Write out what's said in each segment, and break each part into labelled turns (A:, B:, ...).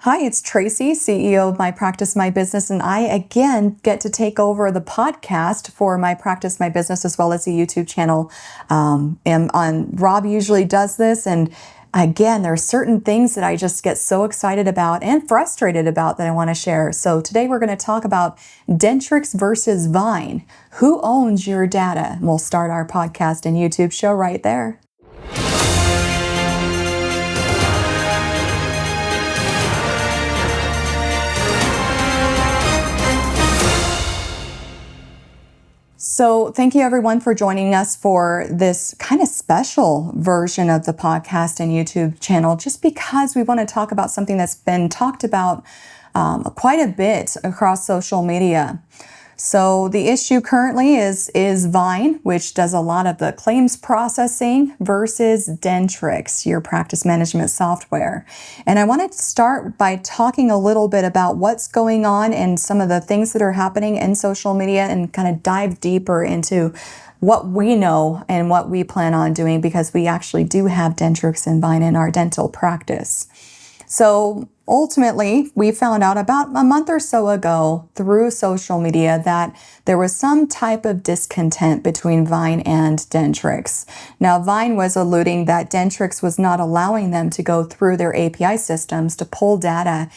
A: Hi, it's Tracy, CEO of My Practice, My Business, and I again get to take over the podcast for My Practice, My Business, as well as the YouTube channel. Rob usually does this, and again, there are certain things that I just get so excited about and frustrated about that I want to share. So today we're going to talk about Dentrix versus Vyne. Who owns your data? We'll start our podcast and YouTube show right there. So thank you everyone for joining us for this kind of special version of the podcast and YouTube channel, just because we want to talk about something that's been talked about quite a bit across social media. So the issue currently is Vyne, which does a lot of the claims processing, versus Dentrix, your practice management software. And I wanted to start by talking a little bit about what's going on and some of the things that are happening in social media and kind of dive deeper into what we know and what we plan on doing, because we actually do have Dentrix and Vyne in our dental practice. So ultimately, we found out about a month or so ago through social media that there was some type of discontent between Vyne and Dentrix. Now, Vyne was alluding that Dentrix was not allowing them to go through their API systems to pull data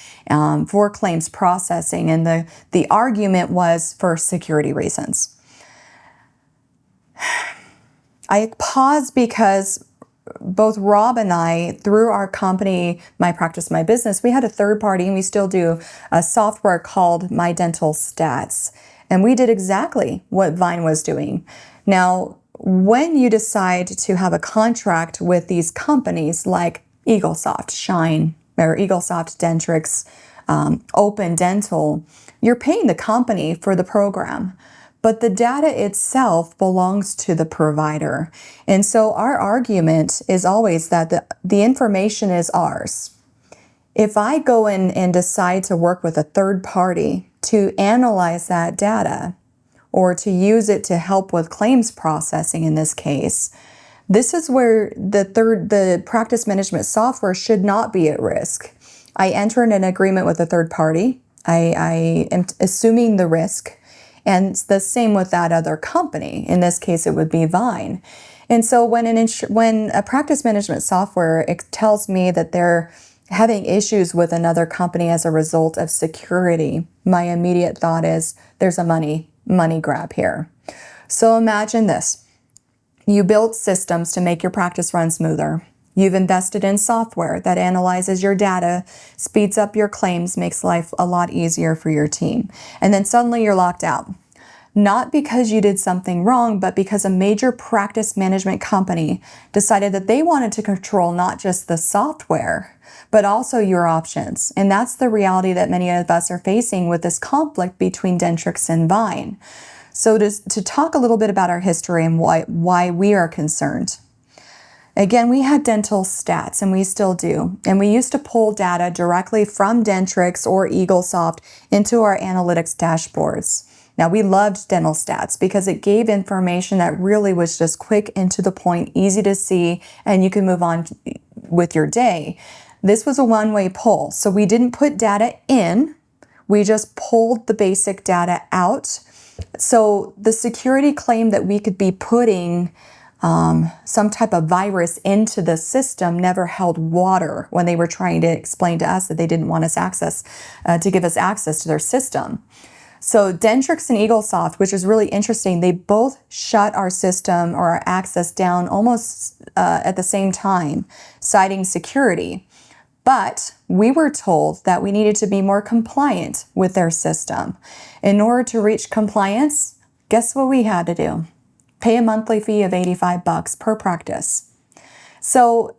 A: for claims processing, and the argument was for security reasons. I paused because both Rob and I, through our company, My Practice, My Business, we had a third party, and we still do, a software called My Dental Stats. And we did exactly what Vyne was doing. Now, when you decide to have a contract with these companies like EagleSoft, Shine, or EagleSoft, Dentrix, Open Dental, you're paying the company for the program, but the data itself belongs to the provider. And so our argument is always that the information is ours. If I go in and decide to work with a third party to analyze that data, or to use it to help with claims processing in this case, this is where the practice management software should not be at risk. I enter in an agreement with a third party. I am assuming the risk. And it's the same with that other company. In this case, it would be Vyne. And so when a practice management software tells me that they're having issues with another company as a result of security, my immediate thought is there's a money grab here. So imagine this. You build systems to make your practice run smoother. You've invested in software that analyzes your data, speeds up your claims, makes life a lot easier for your team. And then suddenly you're locked out. Not because you did something wrong, but because a major practice management company decided that they wanted to control not just the software, but also your options. And that's the reality that many of us are facing with this conflict between Dentrix and Vyne. So to talk a little bit about our history and why we are concerned. Again, we had dental stats, and we still do. And we used to pull data directly from Dentrix or EagleSoft into our analytics dashboards. Now, we loved dental stats because it gave information that really was just quick and to the point, easy to see, and you can move on with your day. This was a one-way pull. So we didn't put data in, we just pulled the basic data out. So the security claim that we could be putting some type of virus into the system never held water when they were trying to explain to us that they didn't want us to give us access to their system. So Dentrix and EagleSoft, which is really interesting, they both shut our system or our access down almost at the same time, citing security. But we were told that we needed to be more compliant with their system. In order to reach compliance, guess what we had to do? Pay a monthly fee of $85 per practice. So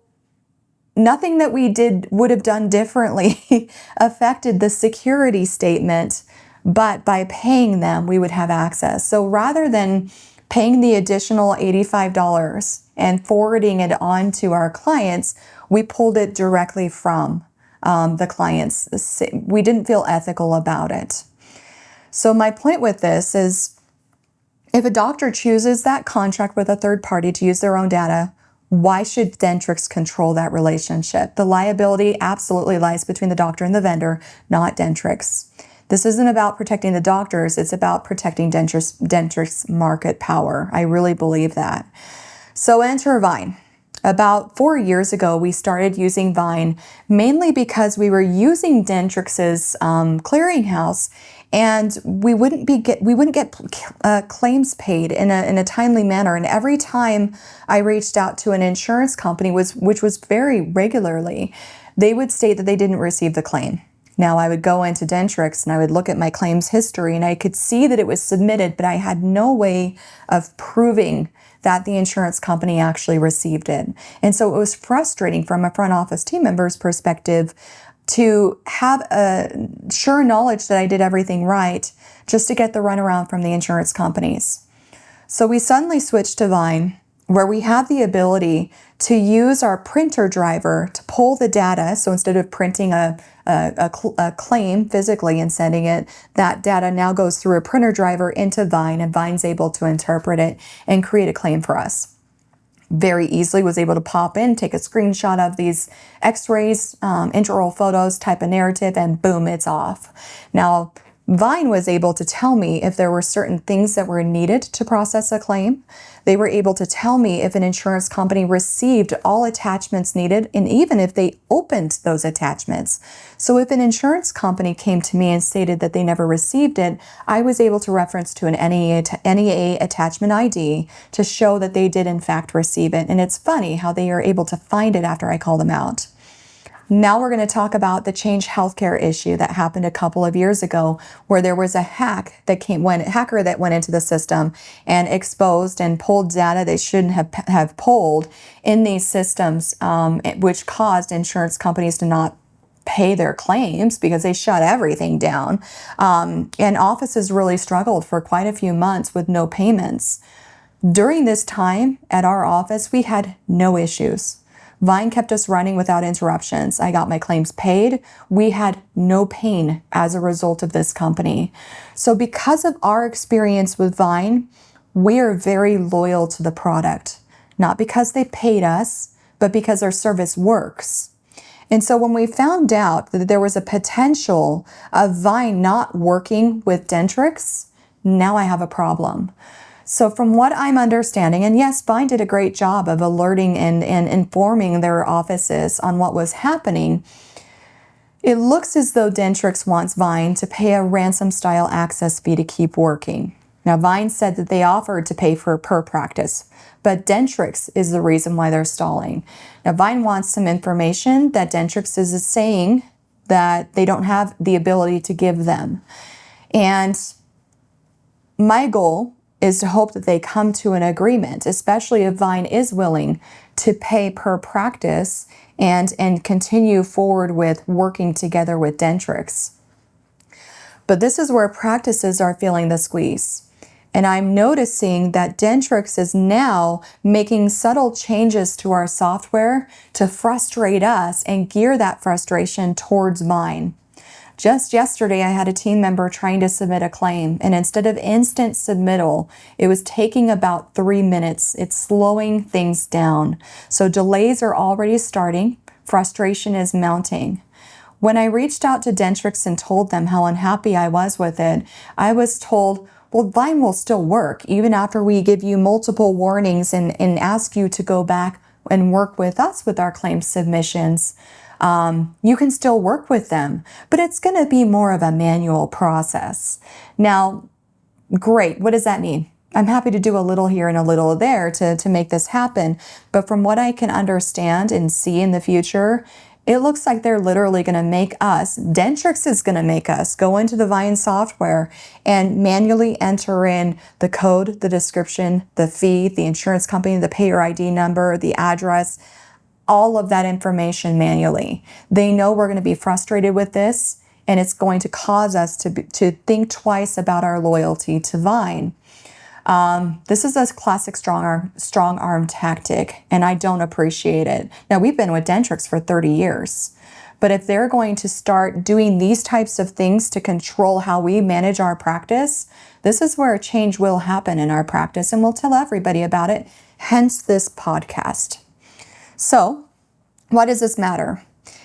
A: nothing that we would have done differently affected the security statement, but by paying them, we would have access. So rather than paying the additional $85 and forwarding it on to our clients, we pulled it directly from the clients. We didn't feel ethical about it. So my point with this is, if a doctor chooses that contract with a third party to use their own data, Why should Dentrix control that relationship? The liability absolutely lies between the doctor and the vendor, not Dentrix. This isn't about protecting the doctors, it's about protecting Dentrix market power. I really believe that. So enter Vyne. About 4 years ago, we started using Vyne mainly because we were using Dentrix's clearinghouse, and we wouldn't get claims paid in a timely manner. And every time I reached out to an insurance company, which was very regularly, they would state that they didn't receive the claim. Now I would go into Dentrix and I would look at my claims history and I could see that it was submitted, but I had no way of proving that the insurance company actually received it. And so it was frustrating from a front office team member's perspective to have a sure knowledge that I did everything right just to get the runaround from the insurance companies. So we suddenly switched to Vyne, where we have the ability to use our printer driver to pull the data. So instead of printing a claim physically and sending it, that data now goes through a printer driver into Vyne, and Vyne's able to interpret it and create a claim for us. Very easily was able to pop in, take a screenshot of these x-rays, intraoral photos, type a narrative, and boom, it's off. Now, Vyne was able to tell me if there were certain things that were needed to process a claim. They were able to tell me if an insurance company received all attachments needed, and even if they opened those attachments. So if an insurance company came to me and stated that they never received it, I was able to reference to an NEA attachment ID to show that they did in fact receive it. And it's funny how they are able to find it after I call them out. Now we're going to talk about the Change Healthcare issue that happened a couple of years ago, where there was a hacker that went into the system and exposed and pulled data they shouldn't have pulled in these systems, which caused insurance companies to not pay their claims because they shut everything down. And offices really struggled for quite a few months with no payments. During this time at our office, we had no issues. Vyne kept us running without interruptions. I got my claims paid. We had no pain as a result of this company. So because of our experience with Vyne, we are very loyal to the product. Not because they paid us, but because our service works. And so when we found out that there was a potential of Vyne not working with Dentrix, now I have a problem. So from what I'm understanding, and yes, Vyne did a great job of alerting and informing their offices on what was happening, it looks as though Dentrix wants Vyne to pay a ransom-style access fee to keep working. Now, Vyne said that they offered to pay for per practice, but Dentrix is the reason why they're stalling. Now, Vyne wants some information that Dentrix is saying that they don't have the ability to give them. And my goal is to hope that they come to an agreement, especially if Vyne is willing to pay per practice and continue forward with working together with Dentrix. But this is where practices are feeling the squeeze. And I'm noticing that Dentrix is now making subtle changes to our software to frustrate us and gear that frustration towards Vyne. Just yesterday, I had a team member trying to submit a claim, and instead of instant submittal, it was taking about 3 minutes. It's slowing things down. So delays are already starting. Frustration is mounting. When I reached out to Dentrix and told them how unhappy I was with it, I was told, well, Vyne will still work even after we give you multiple warnings and ask you to go back and work with us with our claim submissions. You can still work with them, but it's going to be more of a manual process. Now, great. What does that mean? I'm happy to do a little here and a little there to make this happen. But from what I can understand and see in the future, it looks like they're literally going to make us, Dentrix is going to make us go into the Vyne software and manually enter in the code, the description, the fee, the insurance company, the payer ID number, the address, all of that information manually. They know we're going to be frustrated with this, and it's going to cause us to think twice about our loyalty to Vyne. This is a classic strong arm tactic, and I don't appreciate it. Now, we've been with Dentrix for 30 years, but if they're going to start doing these types of things to control how we manage our practice, this is where a change will happen in our practice, and we'll tell everybody about it, hence this podcast. So why does this matter?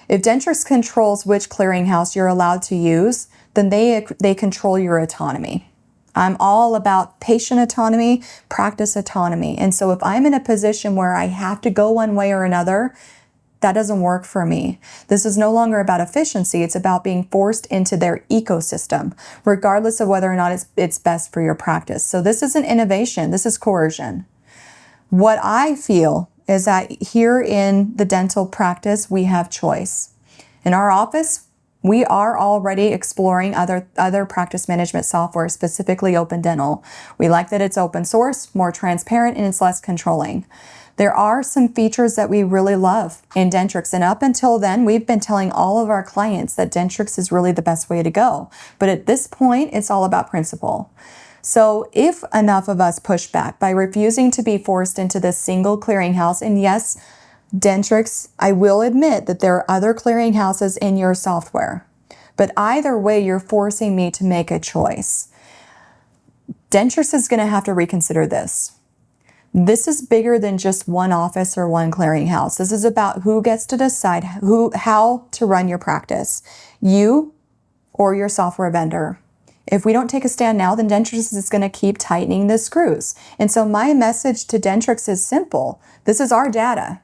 A: If Dentrix controls which clearinghouse you're allowed to use, then they control your autonomy. I'm all about patient autonomy, practice autonomy. And so if I'm in a position where I have to go one way or another, that doesn't work for me. This is no longer about efficiency. It's about being forced into their ecosystem, regardless of whether or not it's best for your practice. So this isn't innovation. This is coercion. What I feel is that here in the dental practice, we have choice. In our office, we are already exploring other practice management software, specifically Open Dental. We like that it's open source, more transparent, and it's less controlling. There are some features that we really love in Dentrix, and up until then, we've been telling all of our clients that Dentrix is really the best way to go. But at this point, it's all about principle. So if enough of us push back by refusing to be forced into this single clearinghouse, and yes, Dentrix, I will admit that there are other clearinghouses in your software, but either way, you're forcing me to make a choice. Dentrix is going to have to reconsider this. This is bigger than just one office or one clearinghouse. This is about who gets to decide how to run your practice, you or your software vendor. If we don't take a stand now, then Dentrix is going to keep tightening the screws. And so my message to Dentrix is simple. This is our data.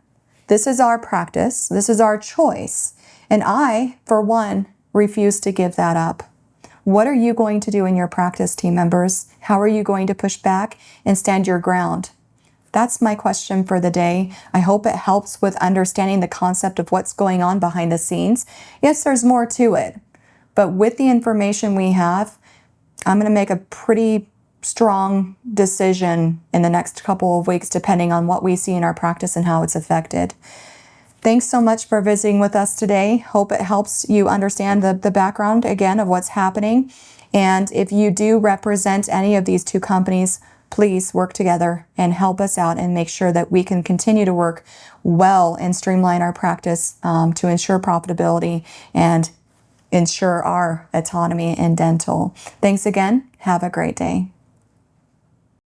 A: This is our practice. This is our choice. And I, for one, refuse to give that up. What are you going to do in your practice, team members? How are you going to push back and stand your ground? That's my question for the day. I hope it helps with understanding the concept of what's going on behind the scenes. Yes, there's more to it. But with the information we have, I'm going to make a pretty strong decision in the next couple of weeks, depending on what we see in our practice and how it's affected. Thanks so much for visiting with us today. Hope it helps you understand the background again of what's happening. And if you do represent any of these two companies, please work together and help us out and make sure that we can continue to work well and streamline our practice to ensure profitability and ensure our autonomy in dental. Thanks again. Have a great day.